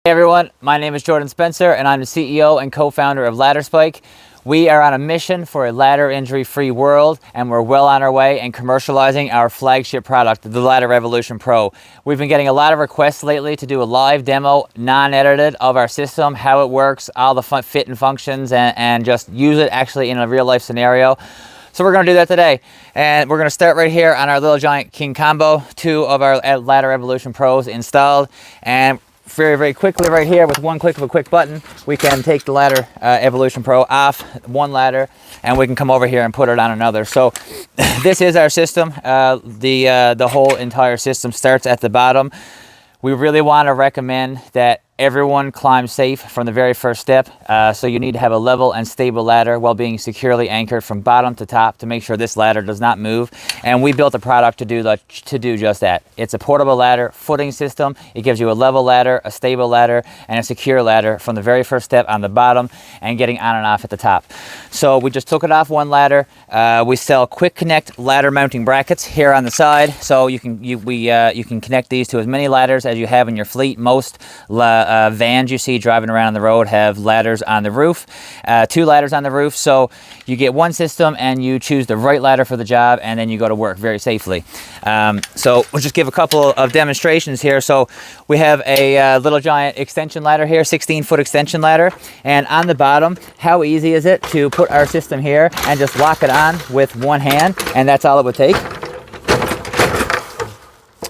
Hey everyone, my name is Jordan Spencer and I'm the CEO and co-founder of Ladder Spike. We are on a mission for a ladder injury-free world, and we're well on our way in commercializing our flagship product, the Ladder Revolution Pro. We've been getting a lot of requests lately to do a live demo, non-edited, of our system, how it works, all the fit and functions, and just use it actually in a real-life scenario. So we're going to do that today, and we're going to start right here on our Little Giant King Combo. 2 of our Ladder Evolution Pros installed, and very quickly right here with one click of a quick button, we can take the Ladder Evolution Pro off one ladder, and we can come over here and put it on another. So this is our system. The whole entire system starts at the bottom. We really want to recommend that everyone climbs safe from the very first step. So you need to have a level and stable ladder while being securely anchored from bottom to top to make sure this ladder does not move. And we built a product to do just that. It's a portable ladder footing system. It gives you a level ladder, a stable ladder, and a secure ladder from the very first step on the bottom and getting on and off at the top. So we just took it off one ladder. We sell quick connect ladder mounting brackets here on the side. So you can connect these to as many ladders as you have in your fleet. Most vans you see driving around on the road have ladders on the roof, 2 ladders on the roof. So you get one system and you choose the right ladder for the job, and then you go to work very safely. So we'll just give a couple of demonstrations here. So we have a Little Giant extension ladder here, 16-foot extension ladder, and on the bottom, how easy is it to put our system here and just lock it on with one hand, and that's all it would take.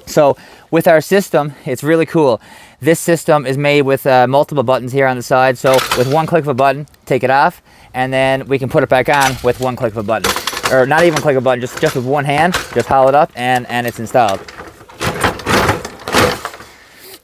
So with our system, it's really cool. This system is made with multiple buttons here on the side. So with one click of a button, take it off, and then we can put it back on with one click of a button. Or not even click a button, just with one hand, just haul it up and it's installed.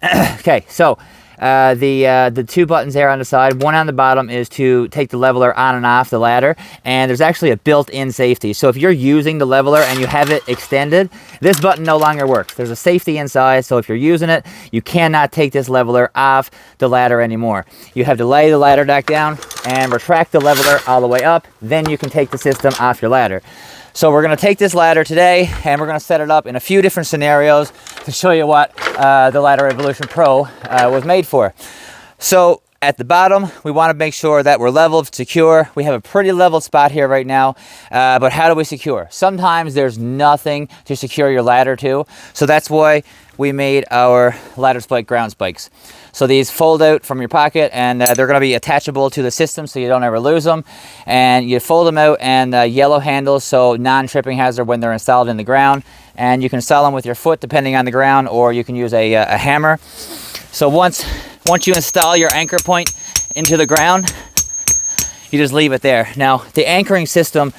Okay, so the 2 buttons there on the side, one on the bottom is to take the leveler on and off the ladder, and there's actually a built-in safety. So if you're using the leveler and you have it extended, this button no longer works. There's a safety inside, so if you're using it, you cannot take this leveler off the ladder anymore. You have to lay the ladder back down and retract the leveler all the way up, then you can take the system off your ladder. So we're going to take this ladder today and we're going to set it up in a few different scenarios to show you what the Ladder Evolution Pro was made for. So at the bottom, we want to make sure that we're leveled, secure. We have a pretty level spot here right now, but how do we secure? Sometimes there's nothing to secure your ladder to, so that's why we made our Ladder Spike ground spikes. So these fold out from your pocket, and they're going to be attachable to the system so you don't ever lose them. And you fold them out, and yellow handles, so non-tripping hazard when they're installed in the ground. And you can install them with your foot depending on the ground, or you can use a hammer. So once you install your anchor point into the ground, you just leave it there. Now the anchoring system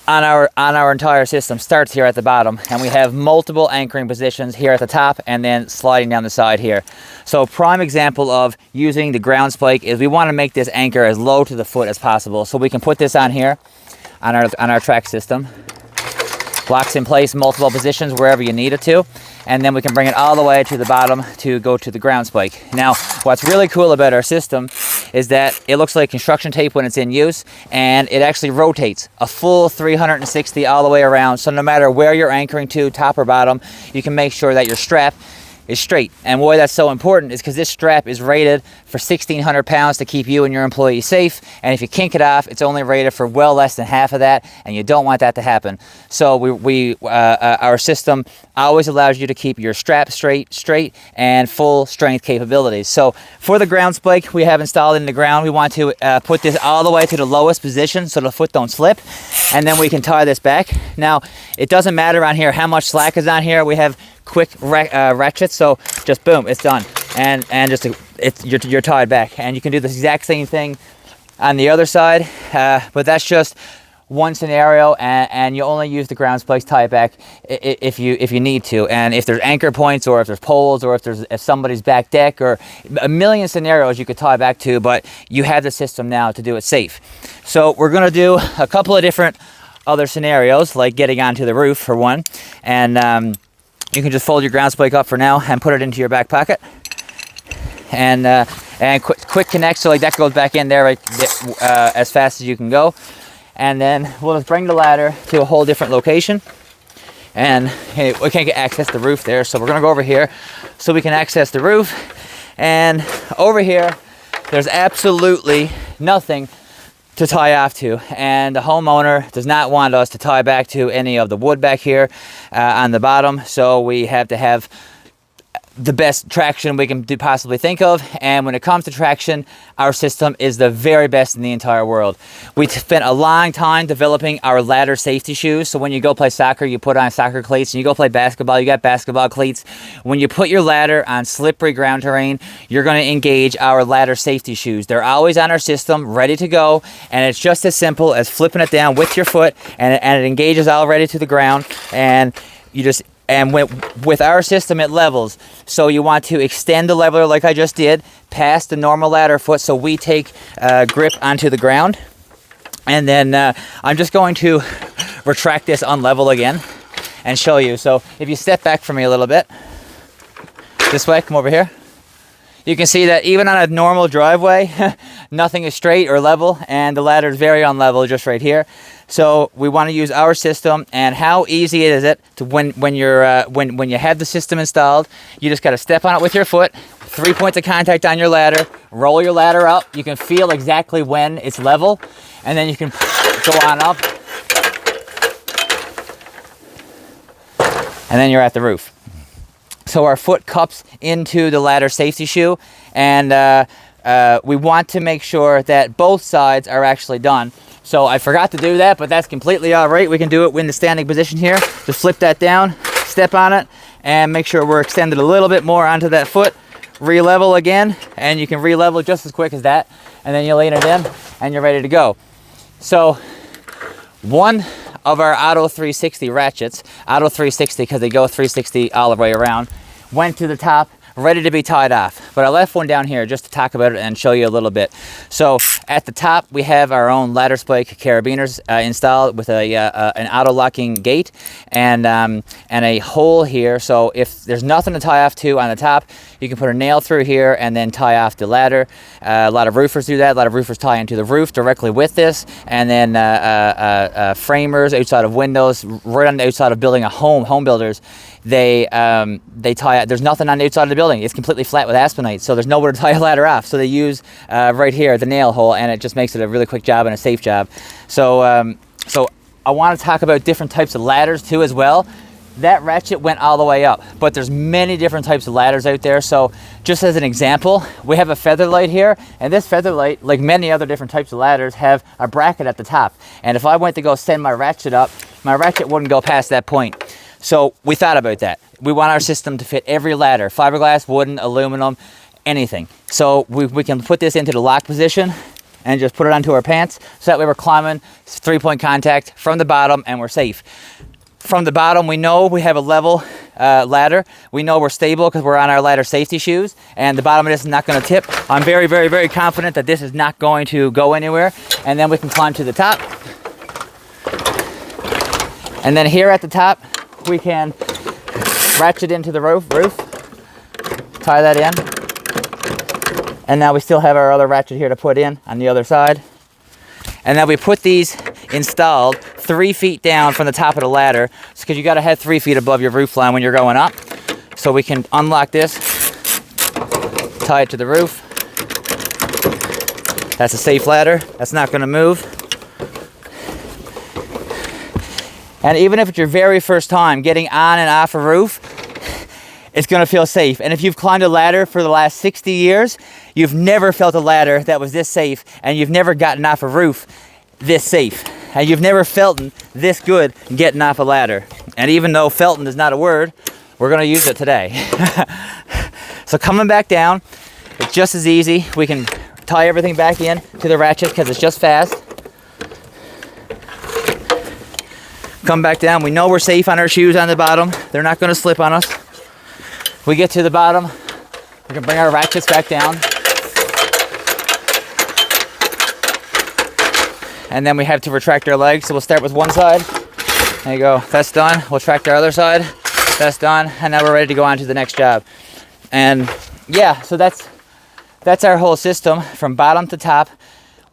on our entire system starts here at the bottom, and we have multiple anchoring positions here at the top and then sliding down the side here. So prime example of using the ground spike is we want to make this anchor as low to the foot as possible. So we can put this on here on our track system. Locks in place multiple positions wherever you need it to, and then we can bring it all the way to the bottom to go to the ground spike. Now, what's really cool about our system is that it looks like construction tape when it's in use, and it actually rotates a full 360 all the way around. So no matter where you're anchoring to, top or bottom, you can make sure that your strap is straight. And why that's so important is because this strap is rated for 1,600 pounds to keep you and your employees safe, and if you kink it off, it's only rated for well less than half of that, and you don't want that to happen. So our system always allows you to keep your strap straight and full strength capabilities. So for the ground spike we have installed in the ground, we want to put this all the way to the lowest position so the foot don't slip, and then we can tie this back. Now it doesn't matter on here how much slack is on here. We have quick ratchets, so just boom, it's done, and just you're tied back. And you can do the exact same thing on the other side, but that's just one scenario, and you only use the ground spikes, tie it back if you need to, and if there's anchor points, or if there's poles, or if somebody's back deck, or a million scenarios you could tie back to, but you have the system now to do it safe. So we're going to do a couple of different other scenarios, like getting onto the roof for one, and you can just fold your ground spike up for now and put it into your back pocket, and quick connect, so like that goes back in there right as fast as you can go. And then we'll just bring the ladder to a whole different location, and we can't access the roof there, so we're gonna go over here so we can access the roof. And over here, there's absolutely nothing to tie off to, and the homeowner does not want us to tie back to any of the wood back here on the bottom, so we have to have the best traction we can possibly think of. And when it comes to traction, our system is the very best in the entire world. We spent a long time developing our ladder safety shoes. So when you go play soccer, you put on soccer cleats, and you go play basketball, you got basketball cleats. When you put your ladder on slippery ground terrain, you're going to engage our ladder safety shoes. They're always on our system, ready to go, and it's just as simple as flipping it down with your foot, and it engages already to the ground, and you just... And with our system, it levels. So you want to extend the leveler like I just did, past the normal ladder foot, so we take grip onto the ground. And then I'm just going to retract this unlevel again and show you. So if you step back from me a little bit, this way, come over here. You can see that even on a normal driveway, nothing is straight or level, and the ladder is very unlevel just right here. So we want to use our system, and how easy is it to when you have the system installed, you just got to step on it with your foot, 3 points of contact on your ladder, roll your ladder up. You can feel exactly when it's level, and then you can go on up, and then you're at the roof. So our foot cups into the ladder safety shoe, and we want to make sure that both sides are actually done. So I forgot to do that, but that's completely all right. We can do it in the standing position here. Just flip that down, step on it, and make sure we're extended a little bit more onto that foot. Re-level again, and you can re-level just as quick as that. And then you lean it in, and you're ready to go. So one of our Auto 360 ratchets, Auto 360 because they go 360 all the way around, went to the top, ready to be tied off. But I left one down here just to talk about it and show you a little bit. So at the top, we have our own ladder spike carabiners installed with an auto-locking gate and a hole here. So if there's nothing to tie off to on the top, you can put a nail through here and then tie off the ladder. A lot of roofers do that. A lot of roofers tie into the roof directly with this. And then framers outside of windows, right on the outside of building a home builders, they tie it. There's nothing on the outside of the building. It's completely flat with aspenite, so there's nowhere to tie a ladder off. So they use right here the nail hole, and it just makes it a really quick job and a safe job. So so I want to talk about different types of ladders too as well. That ratchet went all the way up, but there's many different types of ladders out there. So just as an example, we have a featherlight here, and this featherlight, like many other different types of ladders, have a bracket at the top. And if I went to go send my ratchet up, my ratchet wouldn't go past that point. So we thought about that. We want our system to fit every ladder, fiberglass, wooden, aluminum, anything. So we can put this into the lock position and just put it onto our pants, so that way we're climbing 3-point contact from the bottom and we're safe. From the bottom, we know we have a level ladder. We know we're stable because we're on our ladder safety shoes, and the bottom of this is not going to tip. I'm very, very, very confident that this is not going to go anywhere. And then we can climb to the top. And then here at the top, we can ratchet into the roof, tie that in. And now we still have our other ratchet here to put in on the other side. And then we put these installed 3 feet down from the top of the ladder, because you got to have 3 feet above your roof line when you're going up. So we can unlock this, tie it to the roof. That's a safe ladder. That's not going to move. And even if it's your very first time getting on and off a roof, it's going to feel safe. And if you've climbed a ladder for the last 60 years, you've never felt a ladder that was this safe, and you've never gotten off a roof this safe. And you've never felt this good getting off a ladder. And even though Felton is not a word, we're going to use it today. So coming back down, it's just as easy. We can tie everything back in to the ratchet because it's just fast. Come back down. We know we're safe on our shoes on the bottom. They're not going to slip on us. We get to the bottom. We can bring our ratchets back down. And then we have to retract our legs. So we'll start with one side. There you go. That's done. We'll tract our other side. That's done. And now we're ready to go on to the next job. And yeah, so that's our whole system from bottom to top.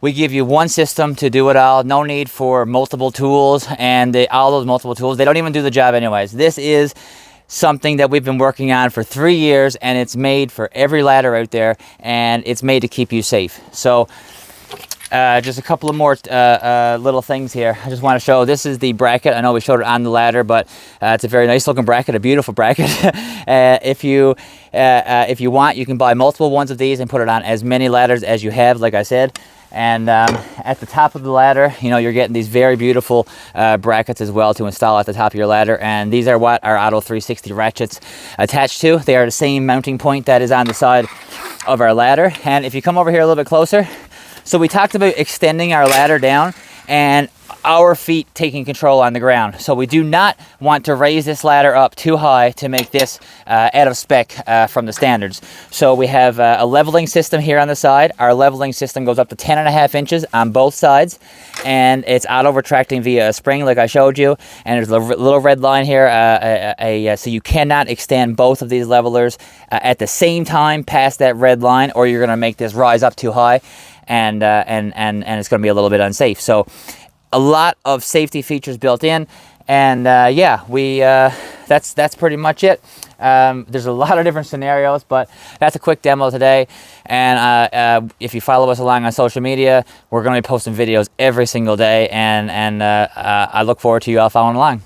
We give you one system to do it all. No need for multiple tools, and all those multiple tools, they don't even do the job anyways. This is something that we've been working on for 3 years, and it's made for every ladder out there, and it's made to keep you safe. So just a couple of more little things here. I just want to show, this is the bracket. I know we showed it on the ladder, but it's a very nice looking bracket, a beautiful bracket. If you want, you can buy multiple ones of these and put it on as many ladders as you have, like I said. And at the top of the ladder, you know, you're getting these very beautiful brackets as well to install at the top of your ladder. And these are what our Auto 360 ratchets attached to. They are the same mounting point that is on the side of our ladder. And if you come over here a little bit closer, so we talked about extending our ladder down and our feet taking control on the ground. So we do not want to raise this ladder up too high to make this out of spec from the standards. So we have a leveling system here on the side. Our leveling system goes up to 10.5 inches on both sides, and it's auto retracting via a spring like I showed you. And there's a little red line here, so you cannot extend both of these levelers at the same time past that red line, or you're gonna make this rise up too high, and it's gonna be a little bit unsafe. So a lot of safety features built in, and yeah, that's pretty much it. There's a lot of different scenarios, but that's a quick demo today. And if you follow us along on social media, we're going to be posting videos every single day, and I look forward to you all following along.